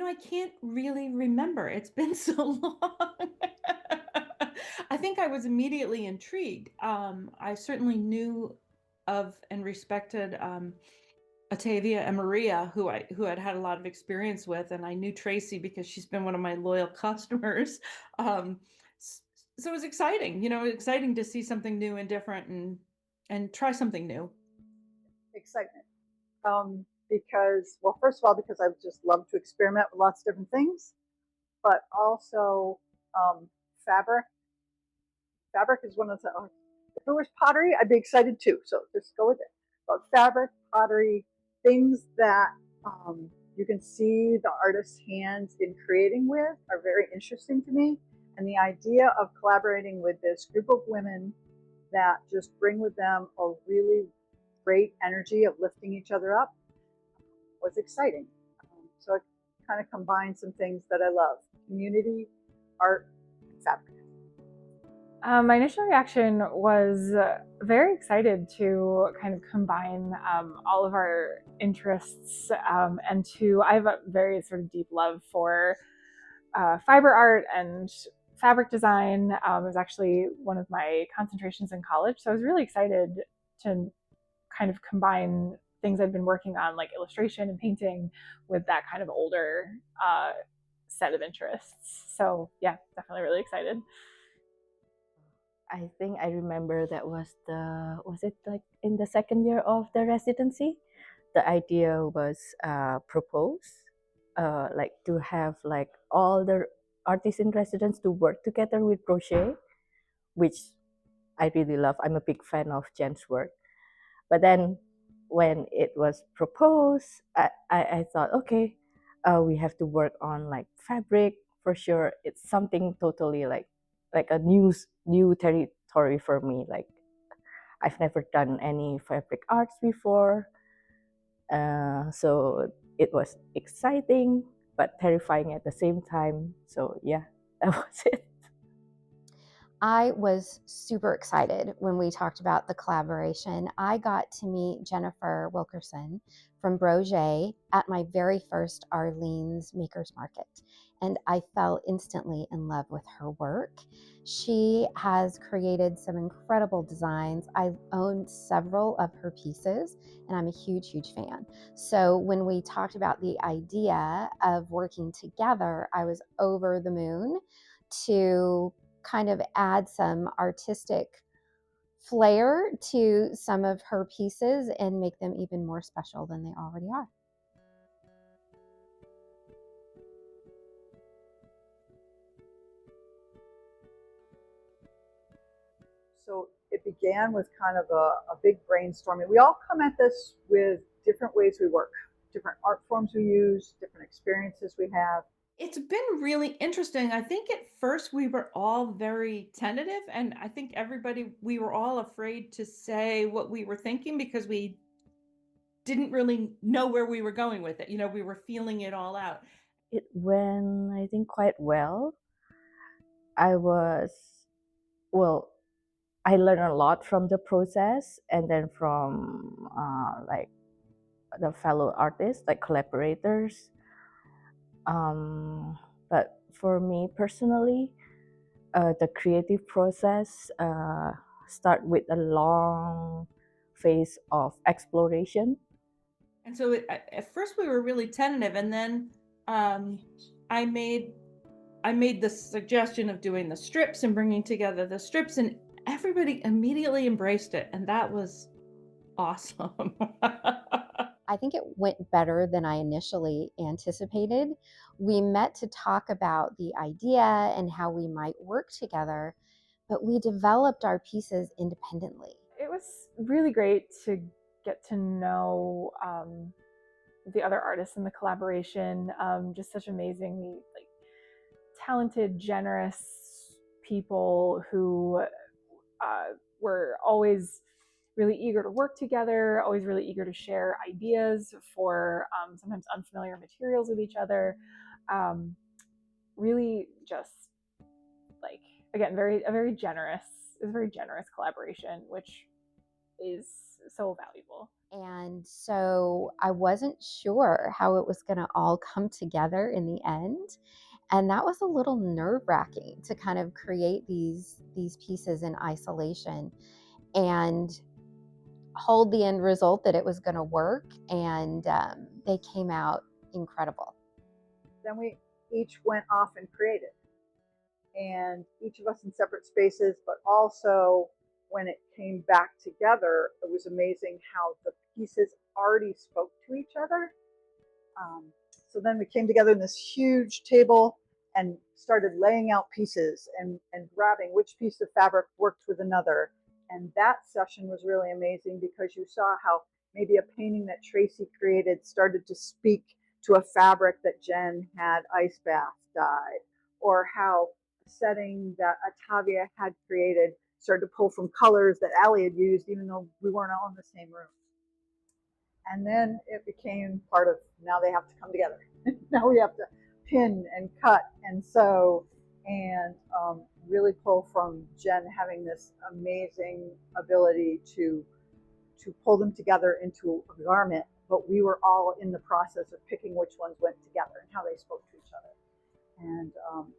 I can't really remember. It's been so long. I think I was immediately intrigued. I certainly knew of and respected Atavia and Maria, who I'd had a lot of experience with, and I knew Tracy because she's been one of my loyal customers. Um, so it was exciting, exciting to see something new and different and try something new. Excitement. Because, well, first of all, because I just love to experiment with lots of different things, but also um, fabric. Fabric is one of the, if it was pottery, I'd be excited too. So just go with it. But fabric, pottery, things that you can see the artist's hands in creating with are very interesting to me. And the idea of collaborating with this group of women that just bring with them a really great energy of lifting each other up was exciting. So it kind of combined some things that I love: community, art, and fabric. My initial reaction was very excited to kind of combine all of our interests and I have a very sort of deep love for fiber art and fabric design. It was actually one of my concentrations in college, so I was really excited to kind of combine things I'd been working on, like illustration and painting, with that kind of older set of interests. So yeah, definitely really excited. I think I remember that was it like in the second year of the residency? The idea was proposed, like to have like all the artists in residence to work together with Brosgé, which I really love. I'm a big fan of Jen's work. But then when it was proposed, I thought, okay, we have to work on like fabric for sure. It's something totally like a new territory for me. Like I've never done any fabric arts before, so it was exciting but terrifying at the same time. So yeah, that was it. I was super excited when we talked about the collaboration. I got to meet Jennifer Wilkerson from Brosgé at my very first Arlene's Makers Market, and I fell instantly in love with her work. She has created some incredible designs. I own several of her pieces, and I'm a huge, huge fan. So when we talked about the idea of working together, I was over the moon to kind of add some artistic flair to some of her pieces and make them even more special than they already are. So it began with kind of a big brainstorming. We all come at this with different ways we work, different art forms we use, different experiences we have. It's been really interesting. I think at first we were all very tentative, and I think we were all afraid to say what we were thinking because we didn't really know where we were going with it. We were feeling it all out. It went, I think, quite well. I was, well, I learned a lot from the process and then from like the fellow artists, like collaborators. But for me personally, the creative process start with a long phase of exploration. And so at first we were really tentative, and then um, I made I made the suggestion of doing the strips and bringing together the strips, and everybody immediately embraced it, and that was awesome. I think it went better than I initially anticipated. We met to talk about the idea and how we might work together, but we developed our pieces independently. It was really great to get to know the other artists in the collaboration. Just such amazingly like talented, generous people who were always really eager to work together, always really eager to share ideas for sometimes unfamiliar materials with each other. Um, really just like again, very generous collaboration, which is so valuable. And so I wasn't sure how it was going to all come together in the end. And that was a little nerve-wracking to kind of create these pieces in isolation and hold the end result that it was going to work. And they came out incredible. Then we each went off and created, and each of us in separate spaces, but also when it came back together, it was amazing how the pieces already spoke to each other. So then we came together in this huge table and started laying out pieces and grabbing which piece of fabric worked with another. And that session was really amazing because you saw how maybe a painting that Tracy created started to speak to a fabric that Jen had ice bath dyed, or how a setting that Atavia had created started to pull from colors that Allie had used, even though we weren't all in the same room. And then it became part of, now they have to come together. Now we have to pin and cut and sew and really pull from Jen having this amazing ability to pull them together into a garment, but we were all in the process of picking which ones went together and how they spoke to each other. And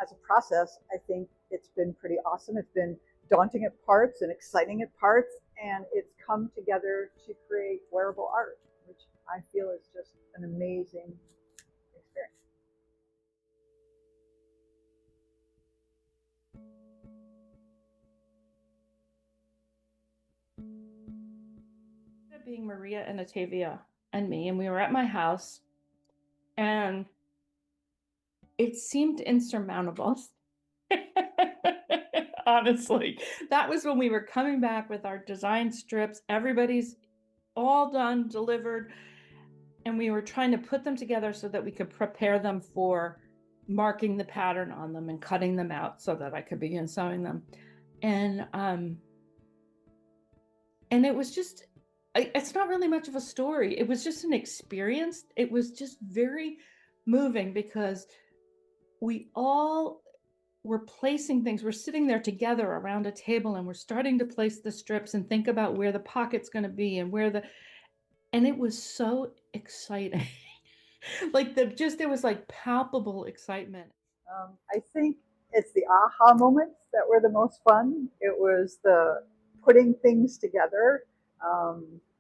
as a process, I think it's been pretty awesome. It's been daunting at parts and exciting at parts, and it's come together to create wearable art, which I feel is just an amazing experience. Being Maria and Atavia and me, and we were at my house, and it seemed insurmountable. Honestly, that was when we were coming back with our design strips. Everybody's all done, delivered, and we were trying to put them together so that we could prepare them for marking the pattern on them and cutting them out so that I could begin sewing them. And it was just, it's not really much of a story. It was just an experience. It was just very moving because we all were placing things. We're sitting there together around a table and we're starting to place the strips and think about where the pocket's going to be and and it was so exciting. Like there was like palpable excitement. I think it's the aha moments that were the most fun. It was the putting things together,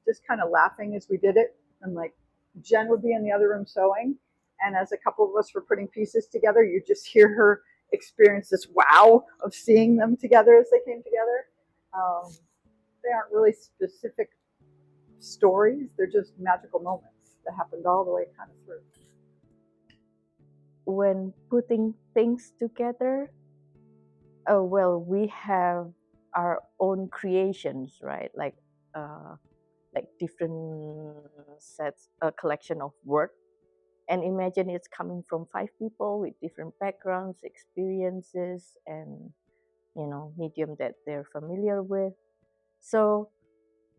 just kind of laughing as we did it. And like Jen would be in the other room sewing, and as a couple of us were putting pieces together, you just hear her experience this wow of seeing them together as they came together. They aren't really specific stories, they're just magical moments that happened all the way kind of through. When putting things together, oh well, we have our own creations, right? Like different sets, a collection of work. And imagine it's coming from 5 people with different backgrounds, experiences, and medium that they're familiar with. So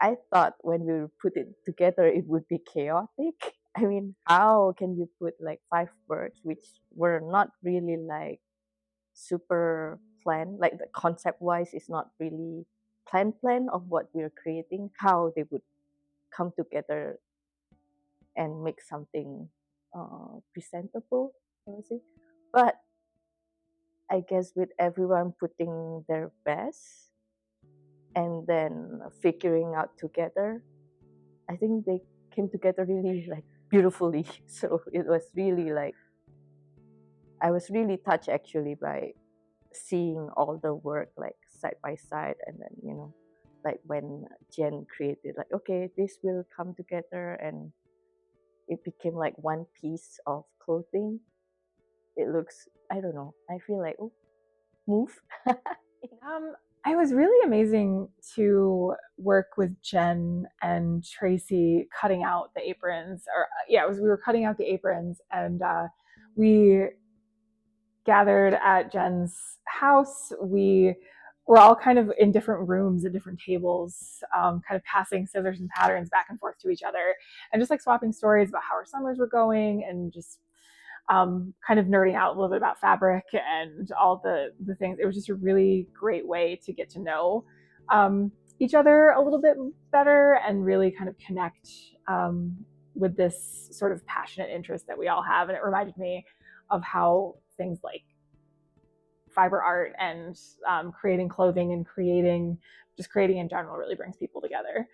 I thought when we put it together, it would be chaotic. I mean, how can you put like 5 words, which were not really like super planned, like the concept wise is not really plan of what we're creating, how they would come together and make something presentable, I would say. But I guess with everyone putting their best and then figuring out together, I think they came together really like beautifully. So it was really like, I was really touched actually by seeing all the work like side by side, and then like when Jen created like, okay, this will come together and it became like one piece of clothing. It looks, I don't know, I feel like, oh, move. It was really amazing to work with Jen and Tracy cutting out the aprons. Or yeah, we were cutting out the aprons, and we gathered at Jen's house. We were all kind of in different rooms at different tables, kind of passing scissors and patterns back and forth to each other, and just like swapping stories about how our summers were going, and just kind of nerding out a little bit about fabric and all the things. It was just a really great way to get to know each other a little bit better and really kind of connect with this sort of passionate interest that we all have. And it reminded me of how things like fiber art and creating clothing and creating in general really brings people together.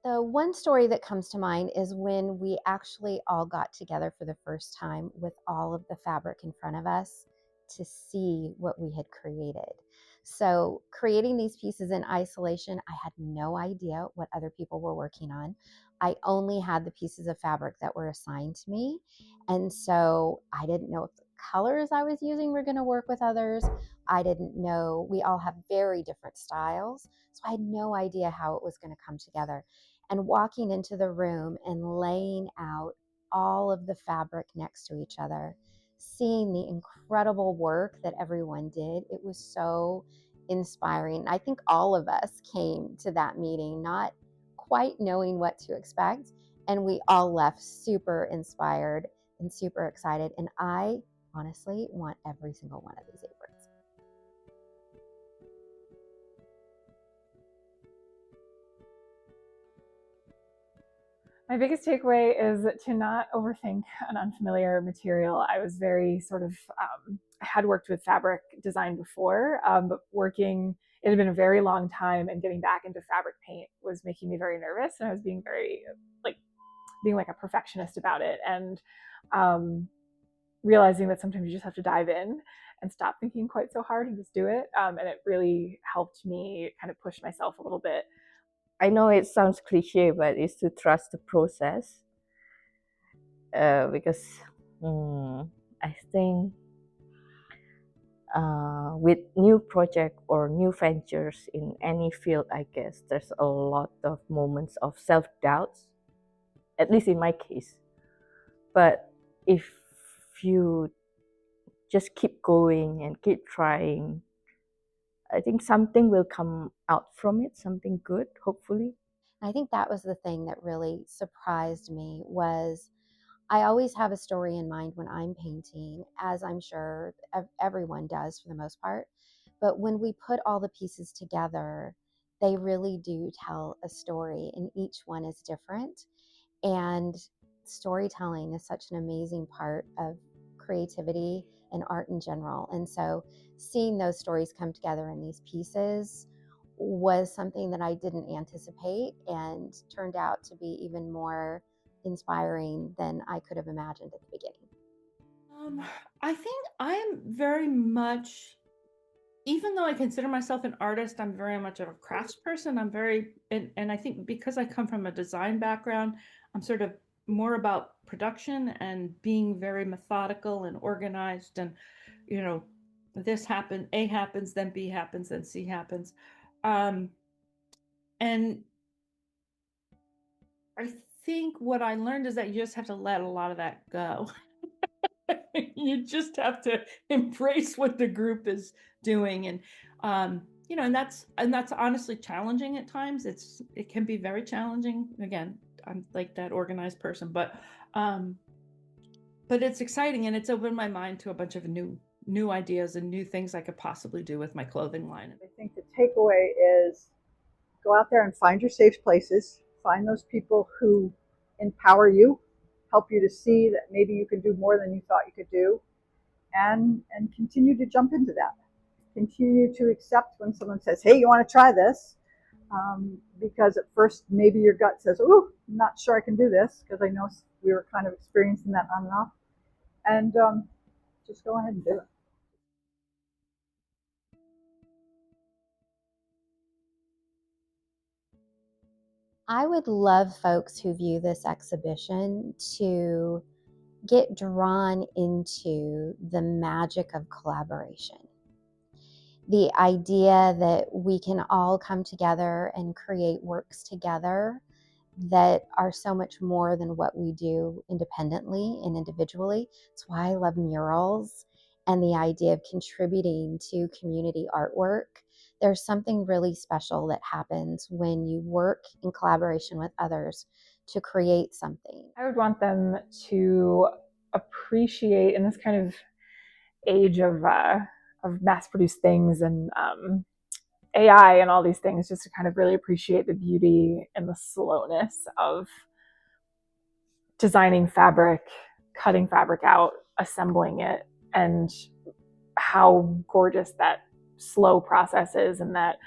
The one story that comes to mind is when we actually all got together for the first time with all of the fabric in front of us to see what we had created. So, creating these pieces in isolation, I had no idea what other people were working on. I only had the pieces of fabric that were assigned to me. And so, I didn't know if the colors I was using were going to work with others. I didn't know. We all have very different styles. So, I had no idea how it was going to come together. And walking into the room and laying out all of the fabric next to each other, seeing the incredible work that everyone did, it was so inspiring. I think all of us came to that meeting not quite knowing what to expect, and we all left super inspired and super excited. And I honestly want every single one of these aprons. My biggest takeaway is to not overthink an unfamiliar material. I was very sort of, I had worked with fabric design before, but it had been a very long time, and getting back into fabric paint was making me very nervous, and I was being very, being like a perfectionist about it, and realizing that sometimes you just have to dive in and stop thinking quite so hard and just do it. And it really helped me kind of push myself a little bit. I know it sounds cliche, but it's to trust the process. Because I think with new project or new ventures in any field, I guess there's a lot of moments of self-doubts, at least in my case. But if you just keep going and keep trying, I think something will come out from it, something good, hopefully. I think that was the thing that really surprised me was I always have a story in mind when I'm painting, as I'm sure everyone does for the most part. But when we put all the pieces together, they really do tell a story, and each one is different. And storytelling is such an amazing part of creativity and art in general. And so seeing those stories come together in these pieces was something that I didn't anticipate and turned out to be even more inspiring than I could have imagined at the beginning. I think I'm very much, even though I consider myself an artist, I'm very much of a crafts person. And I think because I come from a design background, I'm sort of more about production and being very methodical and organized. And, this happened, A happens, then B happens, then C happens. And I think what I learned is that you just have to let a lot of that go. You just have to embrace what the group is doing, and and that's honestly challenging at times. It can be very challenging. Again, I'm like that organized person, but it's exciting, and it's opened my mind to a bunch of new ideas and new things I could possibly do with my clothing line. I think the takeaway is go out there and find your safe places, find those people who empower you, help you to see that maybe you can do more than you thought you could do, and continue to jump into that. Continue to accept when someone says, hey, you want to try this? Because at first maybe your gut says, oh, I'm not sure I can do this, because I know we were kind of experiencing that on and off. And just go ahead and do it. I would love folks who view this exhibition to get drawn into the magic of collaboration. The idea that we can all come together and create works together that are so much more than what we do independently and individually. That's why I love murals and the idea of contributing to community artwork. There's something really special that happens when you work in collaboration with others to create something. I would want them to appreciate, in this kind of age of mass-produced things and AI and all these things, just to kind of really appreciate the beauty and the slowness of designing fabric, cutting fabric out, assembling it, and how gorgeous that slow process is, and that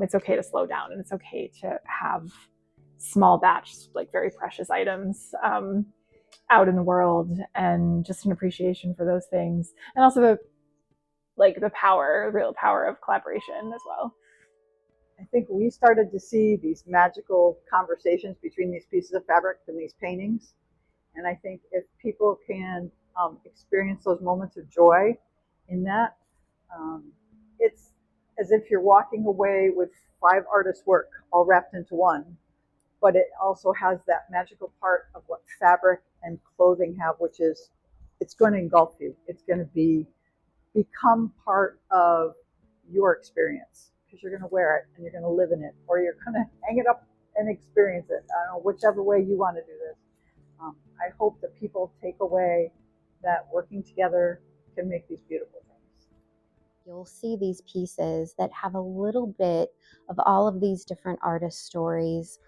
it's okay to slow down, and it's okay to have small batch, like very precious items out in the world, and just an appreciation for those things, and also the real power of collaboration as well. I think we started to see these magical conversations between these pieces of fabric and these paintings. And I think if people can experience those moments of joy in that, it's as if you're walking away with 5 artists' work all wrapped into one. But it also has that magical part of what fabric and clothing have, which is it's going to engulf you. It's going to become part of your experience because you're going to wear it and you're going to live in it, or you're going to hang it up and experience it. I don't know, whichever way you want to do this. I hope that people take away that working together can make these beautiful things. You'll see these pieces that have a little bit of all of these different artist stories,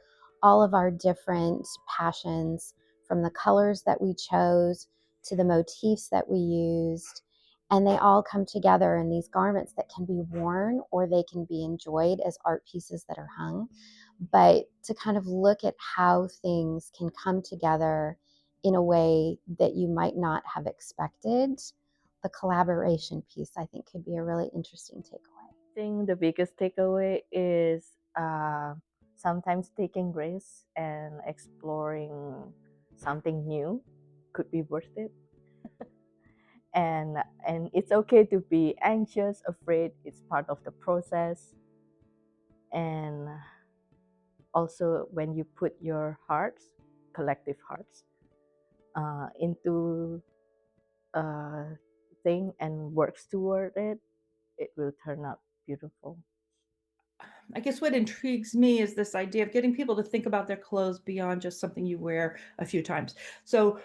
all of our different passions, from the colors that we chose to the motifs that we used. And they all come together in these garments that can be worn or they can be enjoyed as art pieces that are hung. But to kind of look at how things can come together in a way that you might not have expected, the collaboration piece, I think, could be a really interesting takeaway. I think the biggest takeaway is sometimes taking risks and exploring something new could be worth it. And it's okay to be anxious, afraid. It's part of the process. And also, when you put your hearts, collective hearts, into a thing and works toward it, it will turn out beautiful. I guess what intrigues me is this idea of getting people to think about their clothes beyond just something you wear a few times. So,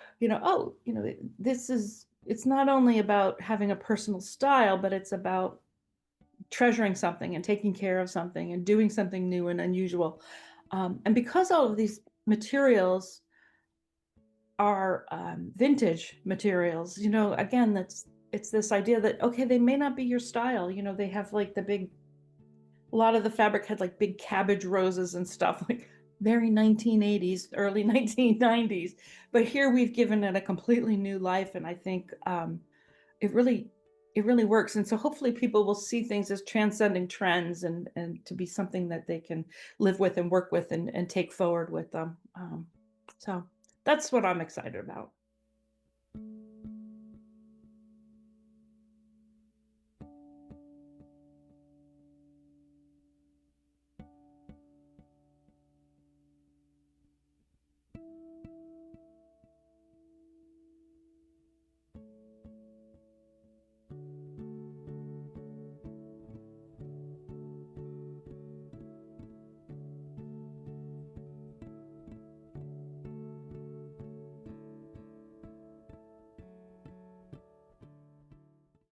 it's not only about having a personal style, but it's about treasuring something and taking care of something and doing something new and unusual. And because all of these materials are vintage materials, again, it's this idea that, okay, they may not be your style. They have like a lot of the fabric had like big cabbage roses and stuff, like very 1980s, early 1990s. But here we've given it a completely new life, and I think it really it really works. And so hopefully people will see things as transcending trends and to be something that they can live with and work with and take forward with them. So that's what I'm excited about.